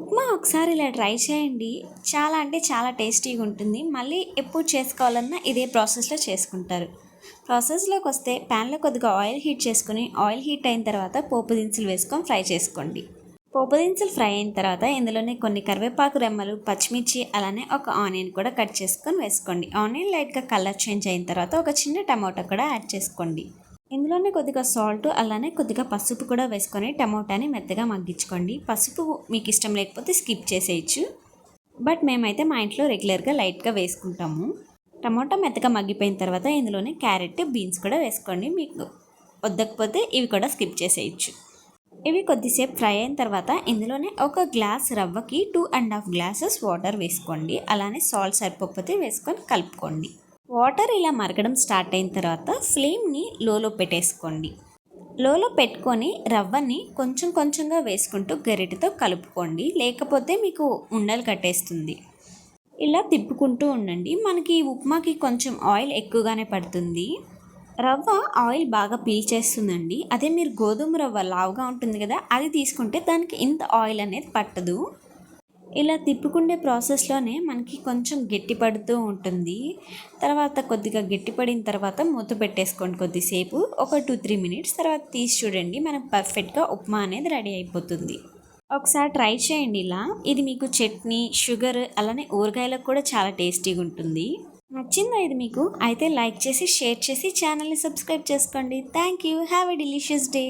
ఉప్మా ఒకసారి ఇలా ట్రై చేయండి. చాలా అంటే చాలా టేస్టీగా ఉంటుంది. మళ్ళీ ఎప్పుడు చేసుకోవాలన్నా ఇదే ప్రాసెస్లో చేసుకుంటారు. ప్రాసెస్లోకి వస్తే ప్యాన్లో కొద్దిగా ఆయిల్ హీట్ చేసుకుని, ఆయిల్ హీట్ అయిన తర్వాత పోపు దినుసులు వేసుకొని ఫ్రై చేసుకోండి. పోపు దినుసులు ఫ్రై అయిన తర్వాత ఇందులోనే కొన్ని కరివేపాకు రెమ్మలు, పచ్చిమిర్చి, అలానే ఒక ఆనియన్ కూడా కట్ చేసుకొని వేసుకోండి. ఆనియన్ లైట్గా కలర్ చేంజ్ అయిన తర్వాత ఒక చిన్న టమాటో కూడా యాడ్ చేసుకోండి. ఇందులోనే కొద్దిగా సాల్ట్, అలానే కొద్దిగా పసుపు కూడా వేసుకొని టమోటాని మెత్తగా మగ్గించుకోండి. పసుపు మీకు ఇష్టం లేకపోతే స్కిప్ చేసేయచ్చు. బట్ మేమైతే మా ఇంట్లో రెగ్యులర్గా లైట్గా వేసుకుంటాము. టమోటా మెత్తగా మగ్గిపోయిన తర్వాత ఇందులోనే క్యారెట్, బీన్స్ కూడా వేసుకోండి. మీకు వద్దకపోతే ఇవి కూడా స్కిప్ చేసేయచ్చు. ఇవి కొద్దిసేపు ఫ్రై అయిన తర్వాత ఇందులోనే ఒక గ్లాస్ రవ్వకి 2.5 గ్లాసెస్ వాటర్ వేసుకోండి. అలానే సాల్ట్ సరిపోకపోతే వేసుకొని కలుపుకోండి. వాటర్ ఇలా మరగడం స్టార్ట్ అయిన తర్వాత ఫ్లేమ్ని లోలో పెట్టేసుకోండి. లోలో పెట్టుకొని రవ్వని కొంచెం కొంచెంగా వేసుకుంటూ గరిటెతో కలుపుకోండి, లేకపోతే మీకు ఉండలు కట్టేస్తుంది. ఇలా తిప్పుకుంటూ ఉండండి. మనకి ఉప్మాకి కొంచెం ఆయిల్ ఎక్కువగానే పడుతుంది. రవ్వ ఆయిల్ బాగా పీల్చేస్తుందండి. అదే మీరు గోధుమ రవ్వ లావుగా ఉంటుంది కదా, అది తీసుకుంటే దానికి ఇంత ఆయిల్ అనేది పట్టదు. ఇలా తిప్పుకుండే ప్రాసెస్లోనే మనకి కొంచెం గట్టి పడుతూ ఉంటుంది. తర్వాత కొద్దిగా గట్టిపడిన తర్వాత మూత పెట్టేసుకోండి కొద్దిసేపు, ఒక 2-3 మినిట్స్ తర్వాత తీసి చూడండి. మనకు పర్ఫెక్ట్గా ఉప్మా అనేది రెడీ అయిపోతుంది. ఒకసారి ట్రై చేయండి ఇలా. ఇది మీకు చట్నీ, షుగర్, అలానే ఊరగాయలకు కూడా చాలా టేస్టీగా ఉంటుంది. నచ్చిందా ఇది మీకు? అయితే లైక్ చేసి, షేర్ చేసి ఛానల్ని సబ్స్క్రైబ్ చేసుకోండి. Thank you. Have a delicious day.